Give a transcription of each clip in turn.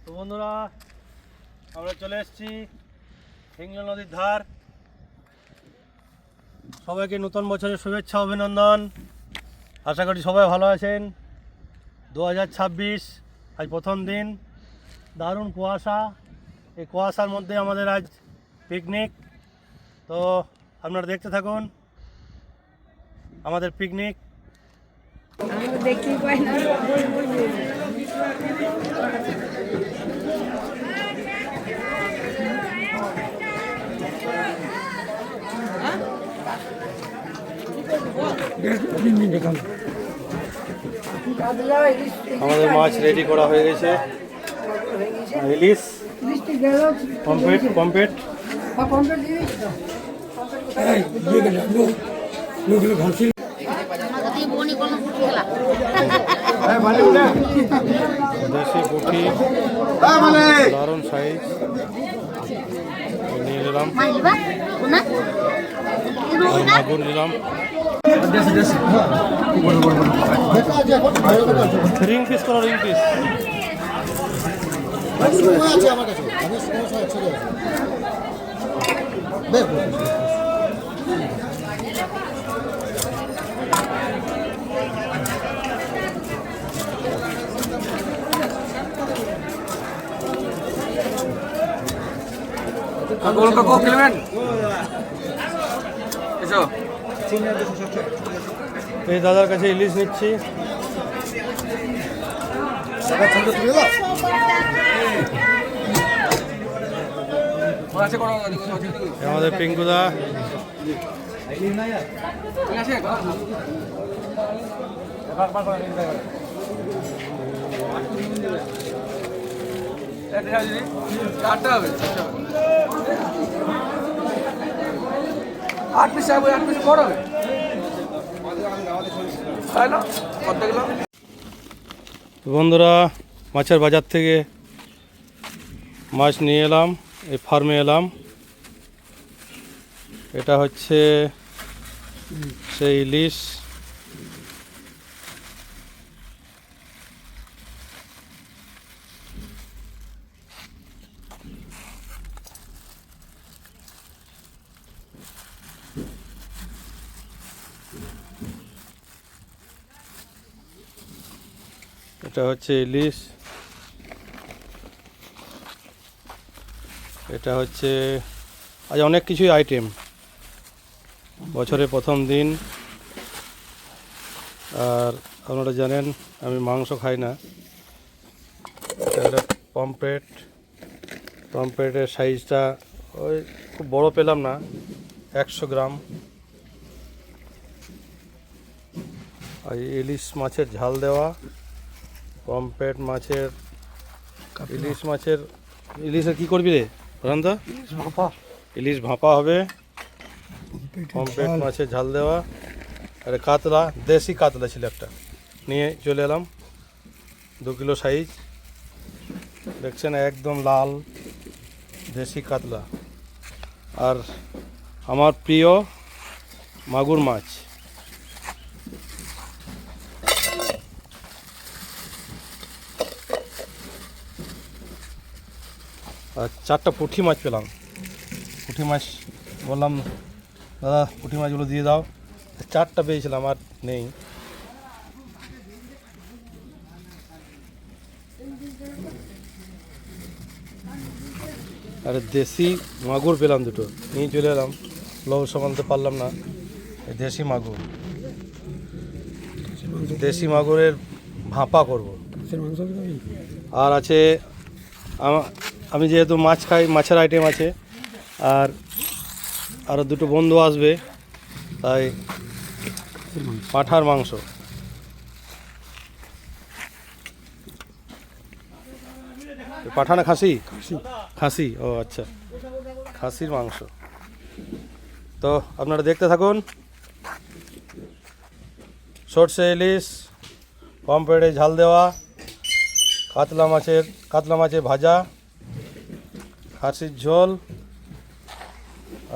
তো বন্ধুরা, আমরা চলে এসেছি হিংলা নদীর ধার। সবাইকে নতুন বছরের শুভেচ্ছা অভিনন্দন। আশা করি সবাই ভালো আছেন। 2026 আজ প্রথম দিন, দারুণ কুয়াশা। এই কুয়াশার মধ্যে আমাদের আজ পিকনিক। তো আপনারা দেখতে থাকুন আমাদের পিকনিক। দেখতেই পাই না। আমাদের মাছ রেডি করা হয়ে গেছে। ইলিশ কমপ্লিট কমপ্লিট। দেশি পুঁটি দারুণ সাইজ নিয়ে নিলাম, আর মাগুর নিলাম। রিং পিস করো, রিং পিস। এই দাদার কাছে ইলিশ নিচ্ছি। আমাদের পিঙ্কুদা বন্ধুরা, মাছের বাজার থেকে মাছ নিয়ে এলাম, এই ফার্মে এলাম। এটা হচ্ছে সেই ইলিশ। এটা হচ্ছে ইলিশ। এটা হচ্ছে আজ অনেক কিছুই আইটেম, বছরের প্রথম দিন। আর আপনারা জানেন আমি মাংস খাই না। এটা পমফ্রেট। পমফ্রেটের সাইজটা ওই খুব বড় পেলাম না, 100 গ্রাম। আর ইলিশ মাছের ঝাল দেওয়া, পমফ্রেট মাছের, ইলিশের কি করবি রে প্রশান্ত? ইলিশ ভাপা হবে, পমফ্রেট মাছের ঝাল দেওয়া। আর কাতলা, দেশি কাতলা ছিল একটা, নিয়ে চলে এলাম। 2 কিলো সাইজ, দেখছেন একদম লাল দেশি কাতলা। আর আমার প্রিয় মাগুর মাছ। আর 4টা পুঁটি মাছ পেলাম। পুঁটি মাছ বললাম দাদা পুঁটি মাছগুলো দিয়ে দাও, 4টা পেয়েছিলাম, আর নেই। আর দেশি মাগুর পেলাম 2টো, নিয়ে চলে এলাম। লবণ সামালতে পারলাম না। দেশি মাগুর, দেশি মাগুরের ভাপা করব। আর আছে আমি যেহেতু মাছ খাই, মাছের আইটেম আছে। আর আরও 2টো বন্ধু আসবে, তাই পাঁঠার মাংস। পাঁঠা না খাসি? খাসি, ও আচ্ছা, খাসির মাংস। তো আপনারা দেখতে থাকুন। সরষে ইলিশ, পমফ্রেটে ঝাল দেওয়া, কাতলা মাছের ভাজা, খাসির ঝোল।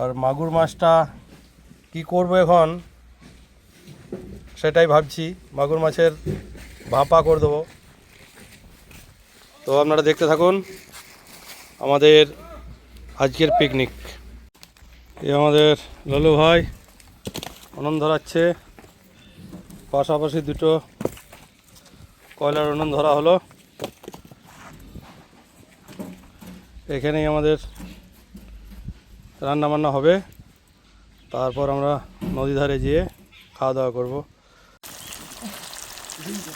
আর মাগুর মাছটা কি করব এখন সেটাই ভাবছি। মাগুর মাছের ভাপা করে দেবো। তো আপনারা দেখতে থাকুন আমাদের আজকের পিকনিক। এই আমাদের ললু ভাই উনুন ধরাচ্ছে, পাশাপাশি দুটো কয়লার উনুন ধরা হলো। এখানেই আমাদের রান্না বান্না হবে, তারপর আমরা নদী ধারে যেয়ে খাওয়া দাওয়া করব।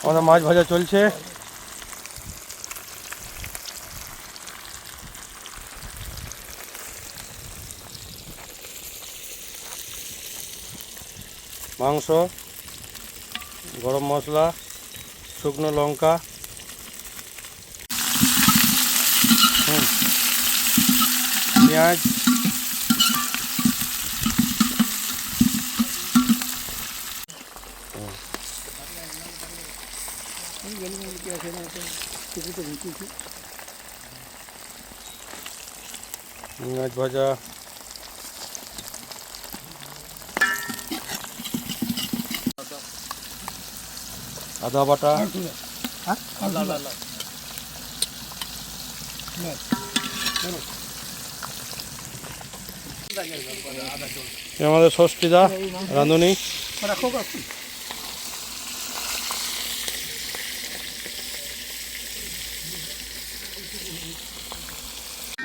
আমাদের মাছ ভাজা চলছে। মাংস, গরম মশলা, শুকনো লঙ্কা, পেঁয়াজ, মাছ ভাজা, আদা বাটা, আমাদের ষষ্ঠীদা রাঁধুনি।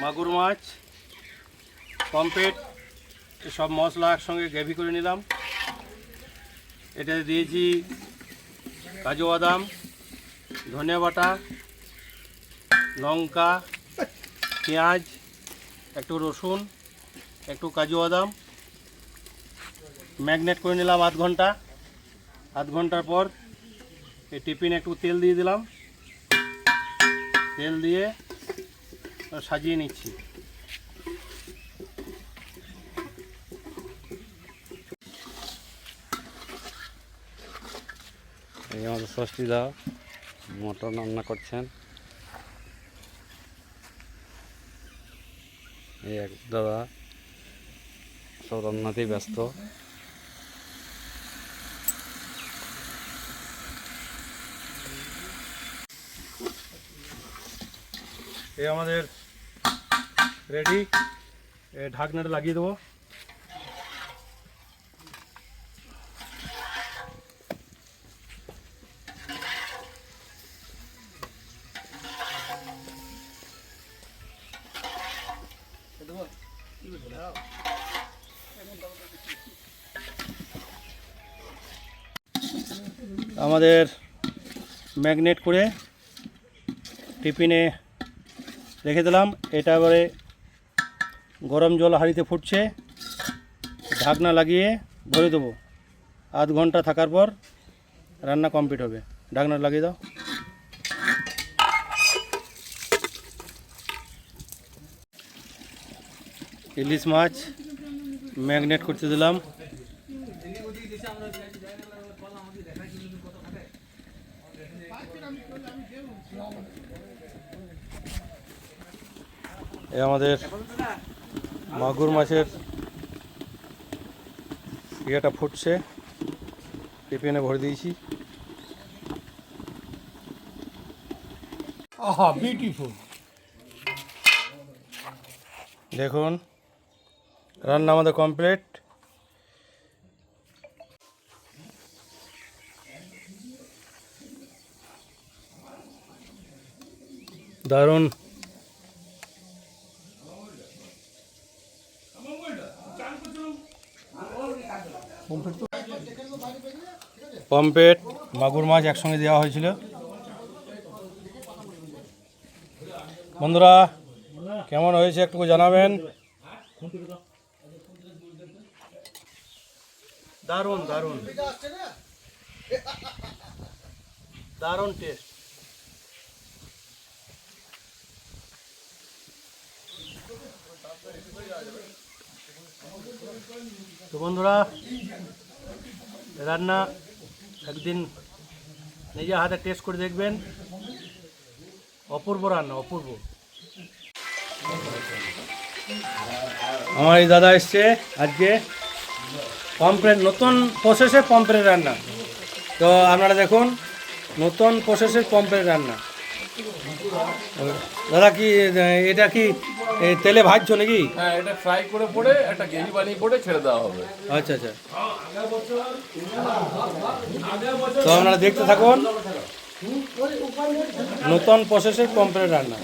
মাগুর মাছ, পমফ্রেট, সব মশলা একসঙ্গে গ্রেভি করে নিলাম। এটাতে দিয়েছি কাজু বাদাম, ধনিয়া বাটা, লঙ্কা, পেঁয়াজ, একটু রসুন, একটু কাজু বাদাম, ম্যাগনেট করে নিলাম আধ ঘন্টা। আধ ঘন্টার পর এই টিফিনে একটু তেল দিয়ে দিলাম, তেল দিয়ে সাজিয়ে নিচ্ছি। এই আমাদের ষষ্ঠীদা মটন রান্না করছেন। এই এক দাদা সব রান্নাতেই ব্যস্ত। এই আমাদের রেডি, ঢাকনাটা লাগিয়ে দেবো। আমাদের ম্যাগনেট করে টিফিনে রেখে দিলাম। এটা এবারে গরম জল হাঁড়িতে ফুটছে, ঢাকনা লাগিয়ে ভরে দেবো। আধ ঘন্টা থাকার পর রান্না কমপ্লিট হবে। ঢাকনা লাগিয়ে দাও। ইলিশ মাছ ম্যাগনেট করতে দিলাম। এই আমাদের মাগুর মাছের ইয়েটা ফুটছে, টিফিনে ভরে দিয়েছি। আহা বিউটিফুল। দেখুন রান্না আমাদের কমপ্লিট। দারুণ। পমফ্রেট, মাগুর মাছ একসঙ্গে দেওয়া হয়েছিল। বন্ধুরা কেমন হয়েছে একটু জানাবেন। দারুণ দারুণ দারুণ টেস্ট। তো বন্ধুরা রান্না একদিন নিজে হাতে টেস্ট করে দেখবেন। অপূর্ব রান্না, অপূর্ব। আমার এই দাদা এসছে আজকে পমফ্রেট, নতুন প্রসেসে পমফ্রেট রান্না। তো আপনারা দেখুন নতুন প্রসেসের পমফ্রেট রান্না। দাদা কি এটা কি তেলে ভাজছো নাকি? হ্যাঁ, এটা ফ্রাই করে পরে একটা গ্রেভি বানিয়ে পরে ছেড়ে দেওয়া হবে। আচ্ছা আচ্ছা, তো আপনারা দেখতে থাকুন নতুন প্রসেসের পম্পলেট রান্না।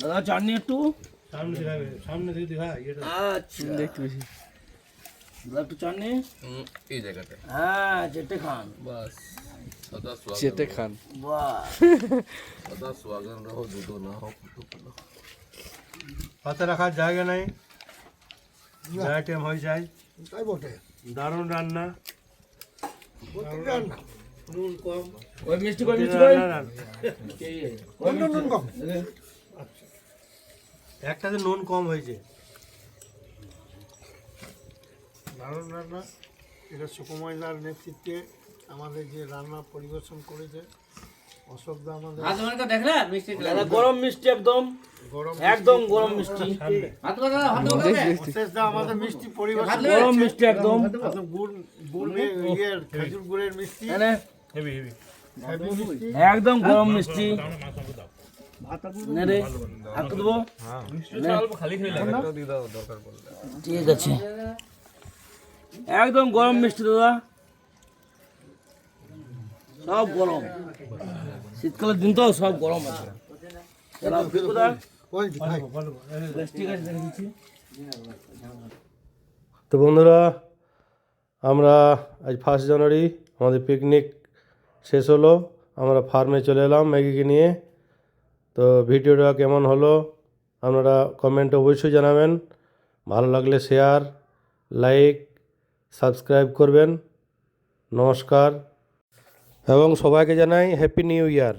দাদা চাটনি একটু। সামনে দিখাবে, সামনে দিকে দিখা এটা। আচ্ছা দেখতে বেশি দাদা একটু চাটনি। এই জায়গাটা হ্যাঁ চেটে খান। বাস। সদা সোয়াগন, চেটে খান। বাহ সদা সোয়াগন রহো, দুধো না হোক দুধ। হাতে রাখার জায়গা নাই, আইটেম হয়ে যায়। তাই বটে। দারুণ রান্না। নুন কম, ওই মিষ্টি কই মিষ্টি কই। নুন কম। একটাতে নুন কম হয়েছে। দারুণ রান্না। এটা সুকুমাইদার নেতৃত্বে আমাদের যে রান্না পরিবেশন করেছে অশোকদা আমাদের দাদা গরম মিষ্টি একদম গরম একদম গরম মিষ্টি। অশেষদা আমাদের মিষ্টি পরিবেশন গরম মিষ্টি একদম। একদম গুড় গুড় ইয়ের খেজুর গুড়ের মিষ্টি এনে হেভি হেভি। হেভি মিষ্টি একদম গরম মিষ্টি। নে রে একটু দেবো। ঠিক আছে একদম গরম মিষ্টি দাদা, সব গরম। শীতকালের দিন তো সব গরম আছে। দাদা, দাদা, ওই ভাই বেশ, ঠিক আছে দেখে দিচ্ছি। তো বন্ধুরা, আমরা আজ 1 জানুয়ারি আমাদের পিকনিক শেষ হলো। আমরা ফার্মে চলে এলাম ম্যাগিকে নিয়ে। তো ভিডিওটা কেমন হলো আপনারা কমেন্টে অবশ্যই জানাবেন। ভালো লাগলে শেয়ার, লাইক, সাবস্ক্রাইব করবেন। নমস্কার এবং সবাইকে জানাই হ্যাপি নিউ ইয়ার।